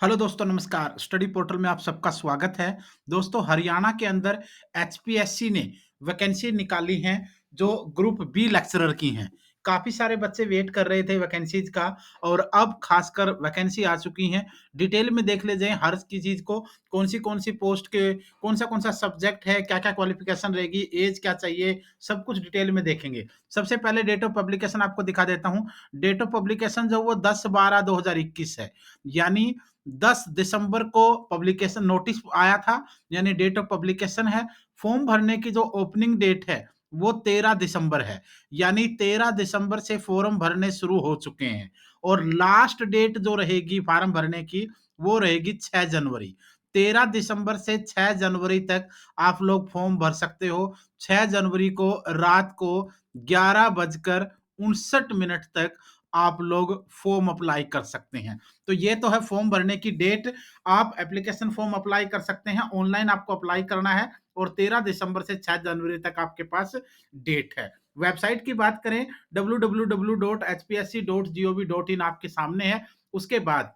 Hello दोस्तों नमस्कार। Study portal में आप सबका स्वागत है। दोस्तों हरियाणा के अंदर एचपीएससी ने वैकेंसी निकाली हैं जो ग्रुप बी लेक्चरर की हैं। काफ़ी सारे बच्चे वेट कर रहे थे वैकेंसीज़ का और अब खासकर वैकेंसी आ चुकी हैं। डिटेल में देख लीजिए हर की चीज़ को, कौन-सी पोस्ट के कौन-सा सब्जेक्ट है, क्या-क्या क्वालिफ़िकेशन रहेगी, ऐज क्या चाहिए, सब कुछ डिटेल में देखेंगे। सबसे पहले डेट ऑफ पब्लिकेशन आपको दिखा देता हूँ। डेट ऑफ पब्लिकेशन जो वो 10/12/2021 है। यानी 10 दिसंबर को पब्लिकेशन नोटिस आया था, यानी डेट ऑफ पब्लिकेशन है। फॉर्म भरने की जो ओपनिंग डेट है, वो 13 दिसंबर है, यानी 13 दिसंबर से फॉर्म भरने शुरू हो चुके हैं और लास्ट डेट जो रहेगी फॉर्म भरने की, वो रहेगी 6 जनवरी। 13 दिसंबर से 6 जनवरी तक आप लोग फॉर्म भर सकते हो। 6 जनवरी को रात को 11 बजकर 59 मिनट तक आप लोग फॉर्म अप्लाई कर सकते हैं। तो ये तो है फॉर्म भरने की डेट। आप एप्लीकेशन फॉर्म अप्लाई कर सकते हैं, ऑनलाइन आपको अप्लाई करना है और 13 दिसंबर से 6 जनवरी तक आपके पास डेट है। वेबसाइट की बात करें www.hpsc.gov.in आपके सामने है। उसके बाद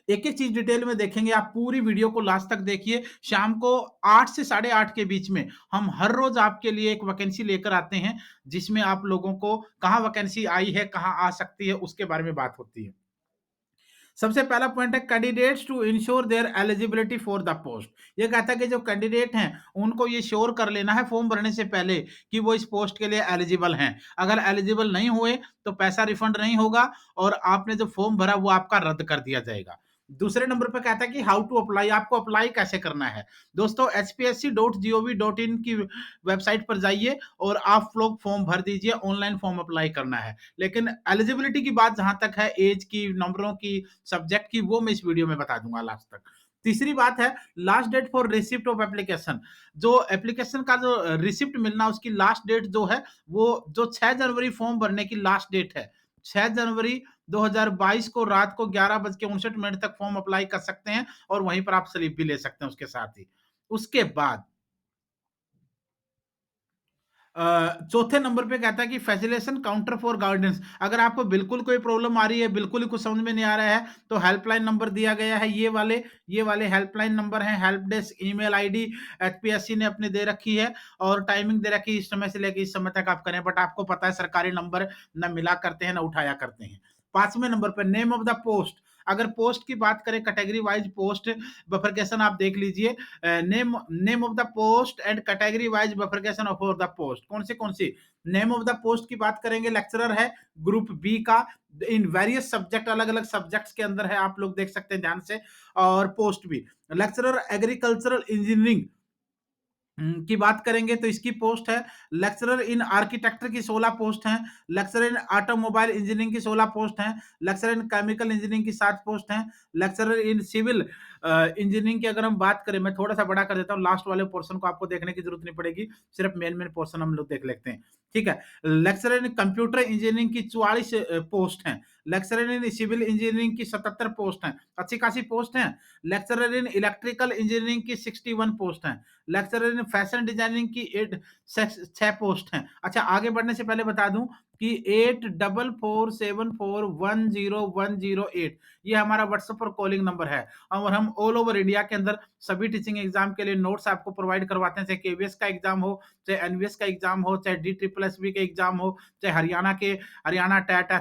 एक-एक चीज़ डिटेल में देखेंगे, आप पूरी वीडियो को लास्ट तक देखिए। शाम को 8 से साढ़े 8 के बीच में हम हर रोज़ आपके लिए एक वैकेंसी लेकर आते हैं, जिसमें आप लोगों को कहाँ वैकेंसी आई है, कहाँ आ सकती है, उसके बारे में बात होती है। सबसे पहला पॉइंट है candidates to ensure their eligibility for the post. ये कहता है कि जो कैंडिडेट हैं उनको ये श्योर कर लेना है फॉर्म भरने से पहले कि वो इस पोस्ट के लिए एलिजिबल हैं। अगर एलिजिबल नहीं हुए तो पैसा रिफंड नहीं होगा और आपने जो फॉर्म भरा वो आपका रद्द कर दिया जाएगा। दूसरे नंबर पे कहता है कि हाउ टू अप्लाई, आपको अप्लाई कैसे करना है। दोस्तों hpsc.gov.in की वेबसाइट पर जाइए और आप लोग फॉर्म भर दीजिए, ऑनलाइन फॉर्म अप्लाई करना है। लेकिन एलिजिबिलिटी की बात जहां तक है, एज की, नंबरों की, सब्जेक्ट की, वो मैं इस वीडियो में बता दूंगा लास्ट तक। तीसरी बात है last date for receipt of application. जो एप्लीकेशन का जो रिसिप्ट मिलना उसकी लास्ट डेट जो है वो जो 6 जनवरी फॉर्म भरने की लास्ट डेट है। 6 जनवरी 2022 को रात को 11:59 तक फॉर्म अप्लाई कर सकते हैं और वहीं पर आप स्लिप भी ले सकते हैं उसके साथ ही। उसके बाद चौथे नंबर पे कहता है कि फैसिलिटेशन काउंटर फॉर गाइडेंस। अगर आपको बिल्कुल कोई प्रॉब्लम आ रही है, बिल्कुल ही कुछ समझ में नहीं आ रहा है, तो हेल्पलाइन नंबर दिया गया है। ये वाले हेल्पलाइन नंबर हैं। Help desk email ID HPSC ने अपनी दे रखी है और टाइमिंग दे रखी है, इस समय से लेकर इस समय तक आप करें। बट आपको पता है सरकारी नंबर ना मिला करते हैं ना उठाया करते हैं। पांचवें नंबर पर नेम ऑफ द पोस्ट। अगर पोस्ट की बात करें कैटेगरी वाइज पोस्ट बफरकेशन आप देख लीजिए। Name name of the post and category wise bifurcation of the post कौन सी नेम ऑफ द पोस्ट की बात करेंगे, लेक्चरर है ग्रुप बी का, इन वेरियस सब्जेक्ट, अलग अलग सब्जेक्ट्स के अंदर है, आप लोग देख सकते हैं ध्यान से। और पोस्ट भी लेक्चरर एग्रीकल्चरल इंजीनियरिंग की बात करेंगे तो इसकी पोस्ट है। लेक्चरर इन आर्किटेक्चर की 16 पोस्ट हैं। लेक्चरर इन ऑटोमोबाइल इंजीनियरिंग की 16 पोस्ट हैं। लेक्चरर इन केमिकल इंजीनियरिंग की 7 पोस्ट हैं। लेक्चरर इन सिविल इंजीनियरिंग की अगर हम बात करें, मैं थोड़ा सा बड़ा कर देता हूँ, लास्ट वाले पोर्शन को आपको देखने की जरूरत नहीं पड़ेगी, सिर्फ मेन मेन पोर्शन हम लोग देख लेते हैं। ठीक है। लेक्चरर इन कंप्यूटर इंजीनियरिंग की 44 पोस्ट हैं। लेक्चरर इन सिविल इंजीनियरिंग की 77 पोस्ट हैं, अच्छी खासी पोस्ट हैं। लेक्चरर इन इलेक्ट्रिकल इंजीनियरिंग की 61 पोस्ट हैं। लेक्चरर इन फैशन डिजाइनिंग की 6 पोस्ट हैं। अच्छा, आगे बढ़ने से पहले बता दूं कि 8447410108 ये हमारा व्हाट्सएप पर कॉलिंग नंबर है और हम ऑल ओवर इंडिया के अंदर सभी टीचिंग एग्जाम के लिए नोट्स आपको प्रोवाइड करवाते हैं, चाहे केवीएस का एग्जाम हो, चाहे एनवीएस का एग्जाम हो, चाहे डी ट्रिपल एस बी का एग्जाम हो, चाहे हरियाणा टेट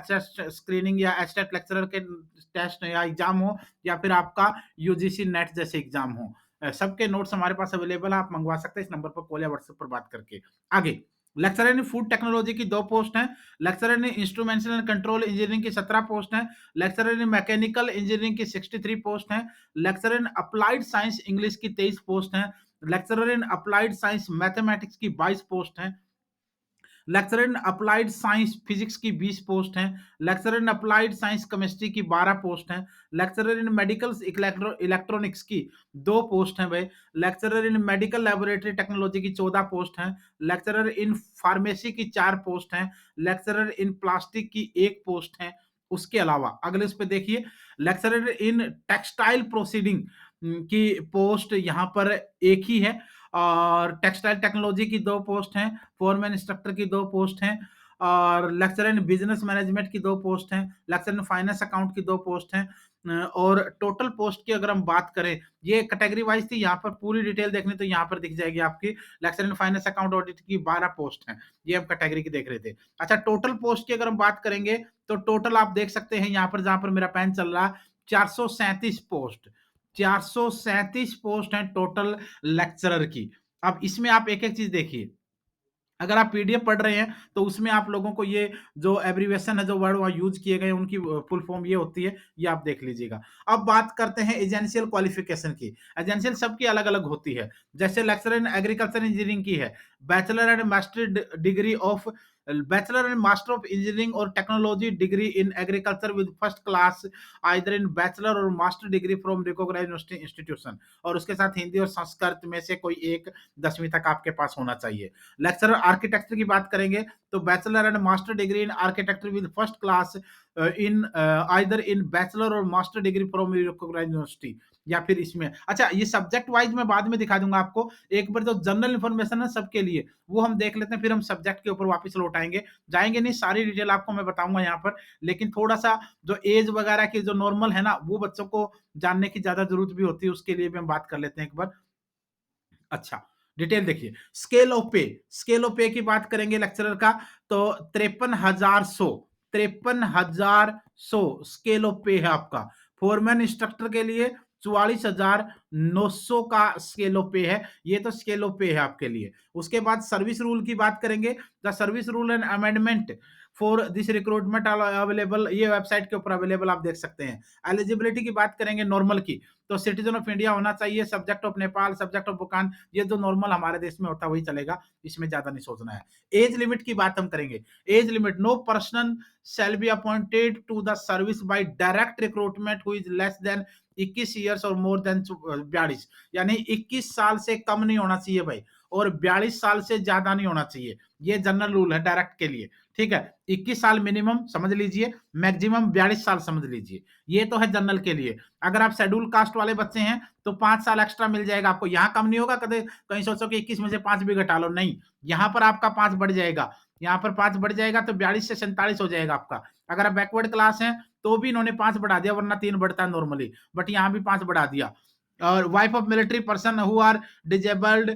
स्क्रीनिंग या एचटेट लेक्चरर के टेस्ट या एग्जाम हो, या फिर आपका यूजीसी नेट जैसे एग्जाम हो। सबके नोट्स हमारे पास अवेलेबल है, आप मंगवा सकते हैं इस नंबर पर कॉल या व्हाट्सएप पर बात करके। आगे लेक्चरर इन फूड टेक्नोलॉजी की 2 पोस्ट हैं। Lecturer in instrumentation and control engineering की 17 पोस्ट हैं। लेक्चरर इन मैकेनिकल इंजीनियरिंग की 63 पोस्ट हैं। Lecturer in applied science English की 23 पोस्ट हैं। Lecturer in applied science mathematics की 22 पोस्ट हैं। Lecturer in applied science physics की 20 पोस्ट हैं। Lecturer in applied science chemistry की 12 पोस्ट हैं। लेक्चरर इन मेडिकल इलेक्ट्रॉनिक्स की 2 पोस्ट हैं भाई। Lecturer in medical laboratory technology की 14 पोस्ट हैं। लेक्चरर इन फार्मेसी की 4 पोस्ट हैं। लेक्चरर इन प्लास्टिक की 1 पोस्ट है। उसके अलावा अगले उस पे देखिए, लेक्चरर इन टेक्सटाइल प्रोसीडिंग की पोस्ट यहाँ पर एक ही है और टेक्सटाइल टेक्नोलॉजी की 2 पोस्ट हैं। फोरमैन इंस्ट्रक्टर की 2 पोस्ट हैं और लेक्चरर इन बिजनेस मैनेजमेंट की 2 पोस्ट हैं। लेक्चरर इन फाइनेंस अकाउंट की 2 पोस्ट हैं। और टोटल पोस्ट की अगर हम बात करें, ये कैटेगरी वाइज़ थी, यहाँ पर पूरी डिटेल देखनी तो यहाँ पर दिख जाएगी आपकी। Lecture in finance account audit की 12 पोस्ट हैं, ये हम कैटेगरी की देख रहे थे। अच्छा, टोटल पोस्ट की अगर हम बात करेंगे, तो टोटल आप देख सकते हैं यहाँ पर, जहाँ पर मेरा पेन चल रहा है, 437 पोस्ट, 437 पोस्ट हैं टोटल लेक्चरर की। अब इसमें आप एक-एक चीज़ देखिए। अगर आप पीडीएफ पढ़ रहे हैं, तो उसमें आप लोगों को ये जो एब्रिविएशन है, जो वर्ड वहाँ यूज़ किए गए हैं, उनकी फुल फॉर्म ये होती है, ये आप देख लीजिएगा। अब बात करते हैं एजेंशियल क्वालिफ़िकेशन की। एजेंशियल सबकी अलग-अलग होती है। जैसे लेक्चरर इन एग्रीकल्चर इंजीनियरिंग की है, bachelor and master degree of bachelor and master of engineering और technology degree in agriculture with first class either in bachelor और master degree from recognised institution, और उसके साथ हिंदी और संस्कृत में से कोई एक 10वीं तक आपके पास होना चाहिए। लेक्चरर आर्किटेक्चर की बात करेंगे, तो bachelor and master degree in architecture with first class in either in bachelor और master degree from recognised university, या फिर इसमें अच्छा, ये सब्जेक्ट वाइज मैं बाद में दिखा दूंगा आपको। एक बार जो जनरल इन्फॉर्मेशन है सबके लिए, वो हम देख लेते हैं, फिर हम सब्जेक्ट के ऊपर वापस लौटाएंगे। जाएंगे नहीं, सारी डिटेल आपको मैं बताऊंगा यहाँ पर, लेकिन थोड़ा सा जो एज वगैरह की जो नॉर्मल है ना, वो बच्चों को जानने की ज्यादा जरूरत भी होती है, उसके लिए भी हम बात कर लेते हैं एक बार। अच्छा, डिटेल देखिए। स्केल ऑफ पे की बात करेंगे लेक्चरर का, तो 53,100, 53,100 स्केल ऑफ पे है आपका। फोरमैन इंस्ट्रक्टर के लिए 44,900 का स्केल ऑफ पे है। ये तो स्केल ऑफ पे है आपके लिए। उसके बाद सर्विस रूल की बात करेंगे, the service rule and amendment for this recruitment available, ये वेबसाइट के ऊपर अवेलेबल आप देख सकते हैं। एलिजिबिलिटी की बात करेंगे नॉर्मल की, तो सिटीजन ऑफ इंडिया होना चाहिए, subject of Nepal, subject of Bhutan, ये जो नॉर्मल हमारे देश में होता है वही चलेगा, इसमें ज्यादा नहीं सोचना है। एज लिमिट की बात हम करेंगे। Age limit, no person shall be appointed to the service by direct recruitment who is less than 21 years और मोर देन 42, यानी 21 साल से कम नहीं होना चाहिए भाई, और 42 साल से ज्यादा नहीं होना चाहिए। ये जनरल रूल है डायरेक्ट के लिए, ठीक है। 21 साल मिनिमम समझ लीजिए, मैक्सिमम 42 साल समझ लीजिए, ये तो है जनरल के लिए। अगर आप शेड्यूल कास्ट वाले बच्चे हैं, तो 5 साल एक्स्ट्रा मिल जाएगा आपको। यहाँ कम नहीं होगा, कदे कहीं सोचो कि 21 में से 5 भी घटा लो, नहीं, यहाँ पर आपका 5 बढ़ जाएगा। यहाँ पर 5 बढ़ जाएगा, तो 42 से 47 हो जाएगा आपका। अगर आप बैकवर्ड क्लास हैं, तो भी इन्होंने 5 बढ़ा दिया, वरना 3 बढ़ता है नॉर्मली, बट यहाँ भी 5 बढ़ा दिया। और wife of military person who are disabled,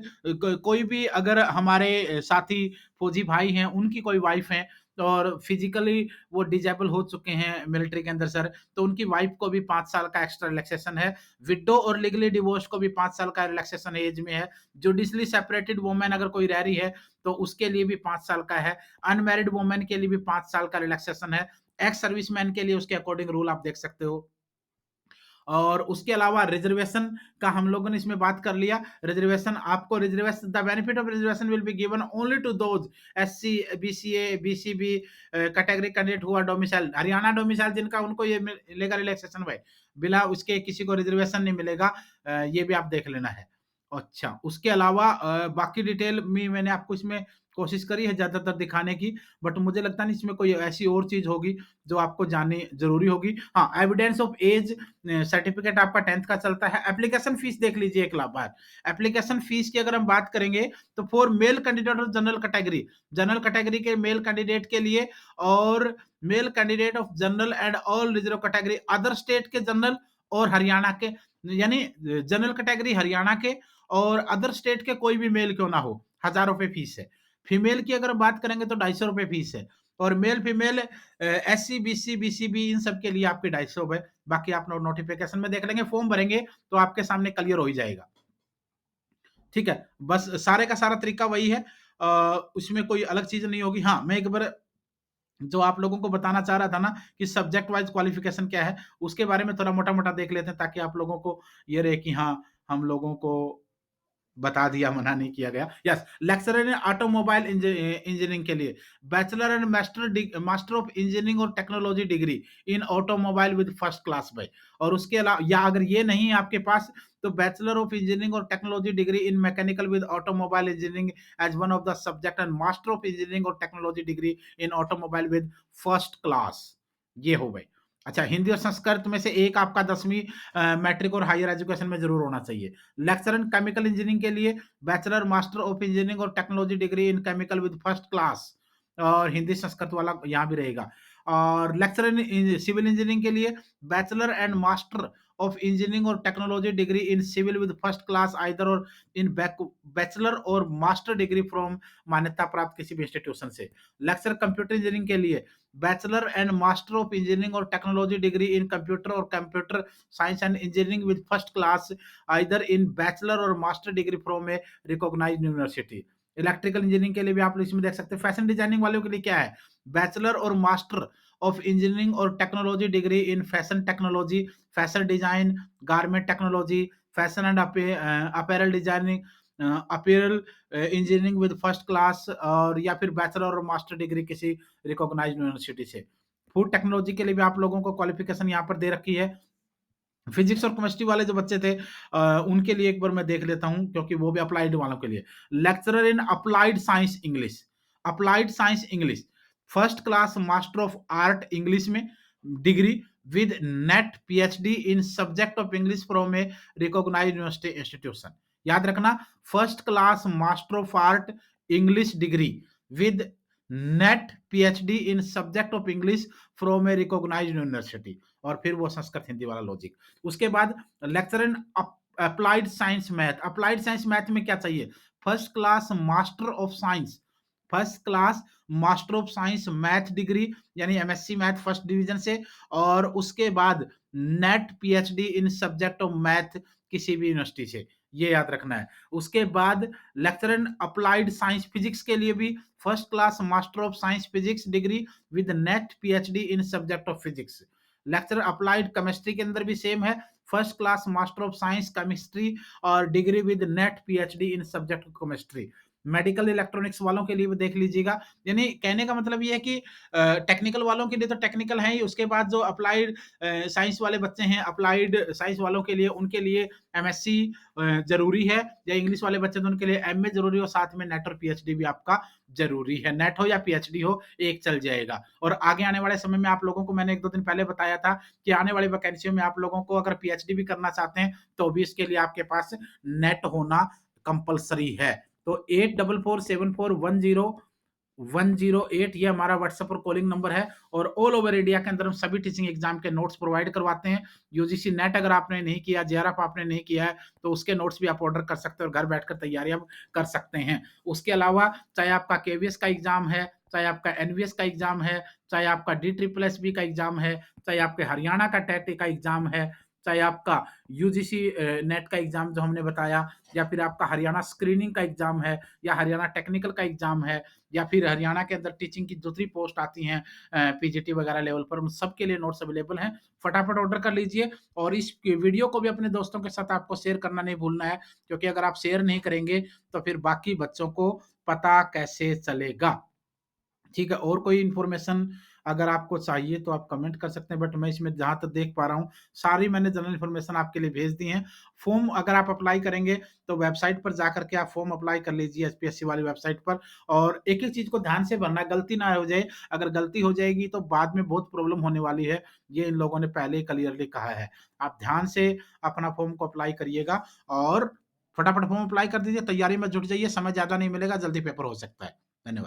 कोई भी अगर हमारे साथी फौजी भाई हैं, उनकी कोई वाइफ है और फिजिकली वो डिजेबल हो चुके हैं मिलिट्री के अंदर सर, तो उनकी वाइफ को भी 5 साल का एक्स्ट्रा रिलैक्सेशन है। विडो और लीगली डिवोर्स को भी 5 साल का रिलैक्सेशन एज में है। जुडिशली सेपरेटेड वुमेन अगर कोई रह रही है, तो उसके लिए भी 5 साल का है। अनमैरिड वुमेन के लिए भी 5 साल का रिलैक्सेशन है। एक्स सर्विसमैन के लिए उसके अकॉर्डिंग रूल आप देख सकते हो। और उसके अलावा रिजर्वेशन का हम लोगों ने इसमें बात कर लिया। रिजर्वेशन आपको, reservation, the benefit of reservation will be given only to those SC, BCA, BCB category candidate हुआ डोमिसाइल हरियाणा डोमिसाइल, जिनका उनको ये मिलेगा रिलैक्सेशन भाई, बिना उसके किसी को रिजर्वेशन नहीं मिलेगा। ये भी आप देख लेना है। अच्छा, उसके अलावा बाकी डिटेल में मैंने आपको इसमें कोशिश करी है ज़्यादातर दिखाने की, बट मुझे लगता नहीं इसमें कोई ऐसी और चीज़ होगी जो आपको जाननी ज़रूरी होगी। हाँ, एविडेंस ऑफ एज सर्टिफिकेट आपका 10th का चलता है। एप्लीकेशन फीस देख लीजिए एक बार। एप्लीकेशन फीस की अगर हम बात करेंगे, तो for male candidate of general category के मेल कैंडिडेट के लिए, और male candidate of general and all reserve category other state के जनरल और हरियाणा के, यानी जनरल कैटेगरी हरियाणा के और अदर स्टेट के कोई भी मेल क्यों ना हो, 1000 रुपए फीस है। फीमेल की अगर बात करेंगे तो 250 रुपए फीस है। और male female SC, BC, BCB, इन सब के लिए आपके 250 है। बाकी आप नोटिफिकेशन में देख लेंगे, फॉर्म भरेंगे तो आपके सामने क्लियर हो ही जाएगा। ठीक है, बस सारे का सारा तरीका वही है। उसमें कोई अलग चीज नहीं होगी। हाँ, मैं एक बार जो आप लोगों को बताना चाह रहा था ना कि सब्जेक्ट वाइज क्वालिफिकेशन क्या है, उसके बारे में थोड़ा मोटा मोटा देख लेते हैं, ताकि आप लोगों को ये रहे कि हाँ, हम लोगों को बता दिया, मना नहीं किया गया। Yes, lecturer in automobile engineering के लिए bachelor and master of engineering और technology degree in automobile with first class by. और उसके अलावा, या अगर ये नहीं है आपके पास, तो बैचलर ऑफ इंजीनियरिंग और technology degree in mechanical with automobile engineering as one of the subject, and master of engineering और technology degree in automobile with first class, ये हो गई। अच्छा, हिंदी और संस्कृत में से एक आपका 10वीं मैट्रिक और हायर एजुकेशन में जरूर होना चाहिए। लेक्चर इन केमिकल इंजीनियरिंग के लिए बैचलर मास्टर ऑफ इंजीनियरिंग और technology degree in chemical with first class, और हिंदी संस्कृत वाला यहाँ भी रहेगा। और लेक्चरर इन सिविल इंजीनियरिंग के लिए bachelor and master of engineering और technology degree in civil with first class either और इन बैचलर और मास्टर डिग्री फ्रॉम मान्यता प्राप्त किसी भी इंस्टीट्यूशन से। लेक्चर कंप्यूटर इंजीनियरिंग के लिए bachelor and master of engineering और टेक्नोलॉजी डिग्री इन कंप्यूटर और computer science and engineering with first class either in bachelor और master degree from a recognised university. Electrical engineering के लिए भी आप इसमें देख सकते हैं। फैशन डिजाइनिंग वालों के लिए क्या है, बैचलर और मास्टर ऑफ इंजीनियरिंग और technology degree in fashion technology, fashion design, garment technology, fashion and apparel designing, apparel engineering with first class, और या फिर बैचलर और मास्टर डिग्री किसी रिकॉग्नाइज्ड यूनिवर्सिटी से। फूड टेक्नोलॉजी के लिए भी आप लोगों को क्वालिफिकेशन यहाँ पर दे रखी है। फिजिक्स और केमिस्ट्री वाले जो बच्चे थे उनके लिए एक बार मैं देख लेता हूँ, क्योंकि वो भी अप्लाइड वालों के लिए। Lecturer in applied science English, applied science English, first class master of art English में degree with NET PhD in subject of English from a recognised university institution. याद रखना, first class master of art English degree with NET PhD in subject of English from a recognised university, और फिर वो संस्कृत हिंदी वाला logic. उसके बाद lecture in applied science math, applied science math में क्या चाहिए, first class master of science, first class master of science math degree यानी एमएससी मैथ फर्स्ट डिवीजन से, और उसके बाद net PhD in subject of math किसी भी यूनिवर्सिटी से, ये याद रखना है। उसके बाद lecture in applied science physics के लिए भी first class master of science physics degree with NET PhD in subject of physics. Lecture applied chemistry के अंदर भी सेम है, first class master of science chemistry और degree with NET PhD in subject of chemistry. Medical electronics वालों के लिए भी देख लीजिएगा, यानी कहने का मतलब ये है कि टेक्निकल वालों के लिए तो टेक्निकल है ही, उसके बाद जो अप्लाइड साइंस वाले बच्चे हैं, अप्लाइड साइंस वालों के लिए, उनके लिए एमएससी जरूरी है, या इंग्लिश वाले बच्चे तो उनके लिए एमए जरूरी हो, साथ में नेट और पीएचडी भी आपका जरूरी है। नेट हो या पीएचडी हो, एक चल जाएगा। और आगे आने वाले समय में आप लोगों को मैंने 1-2 दिन पहले बताया था कि आने वाली वैकेंसियों में आप लोगों को अगर पीएचडी भी करना चाहते हैं तो भी इसके लिए आपके पास नेट होना कंपलसरी है। तो 847410 ये हमारा व्हाट्सएप और कॉलिंग नंबर है, और ऑल ओवर इंडिया के अंदर हम सभी टीचिंग एग्जाम के नोट्स प्रोवाइड करवाते हैं। यूजीसी नेट अगर आपने नहीं किया, जेआरएफ आपने नहीं किया है, तो उसके नोट्स भी आप ऑर्डर कर सकते हैं और घर बैठकर तैयारियां कर सकते हैं। उसके अलावा चाहे आपका केवीएस का एग्जाम है, चाहे आपका एनवीएस का एग्जाम है, चाहे आपका डी ट्रिपल एस बी का एग्जाम है, चाहे आपके हरियाणा का टेट का एग्जाम है, चाहे आपका यूजीसी नेट का एग्जाम जो हमने बताया, या फिर आपका हरियाणा स्क्रीनिंग का एग्जाम है, या हरियाणा टेक्निकल का एग्जाम है, या फिर हरियाणा के अंदर टीचिंग की दूसरी पोस्ट आती हैं पीजीटी वगैरह लेवल पर, उन सब के लिए नोट्स अवेलेबल हैं। फटाफट ऑर्डर कर लीजिए, और इस वीडियो को भी अपने दोस्तों के साथ आपको शेयर करना नहीं भूलना है, क्योंकि अगर आप शेयर नहीं करेंगे तो फिर बाकी बच्चों को पता कैसे चलेगा। ठीक है, और कोई इन्फॉर्मेशन अगर आपको चाहिए तो आप कमेंट कर सकते हैं, बट मैं इसमें जहाँ तक देख पा रहा हूँ, सारी मैंने जनरल इन्फॉर्मेशन आपके लिए भेज दी है। फॉर्म अगर आप अप्लाई करेंगे तो वेबसाइट पर जाकर के आप फॉर्म अप्लाई कर लीजिए एचपीएससी वाली वेबसाइट पर, और एक-एक चीज़ को ध्यान से भरना, गलती ना हो जाए। अगर गलती हो जाएगी तो बाद में बहुत प्रॉब्लम होने वाली है, ये इन लोगों ने पहले ही क्लियरली कहा है। आप ध्यान से अपना फॉर्म को अप्लाई करिएगा, और फटाफट फॉर्म अप्लाई कर दीजिए, तैयारी में जुट जाइए, समय ज़्यादा नहीं मिलेगा, जल्दी पेपर हो सकता है। धन्यवाद।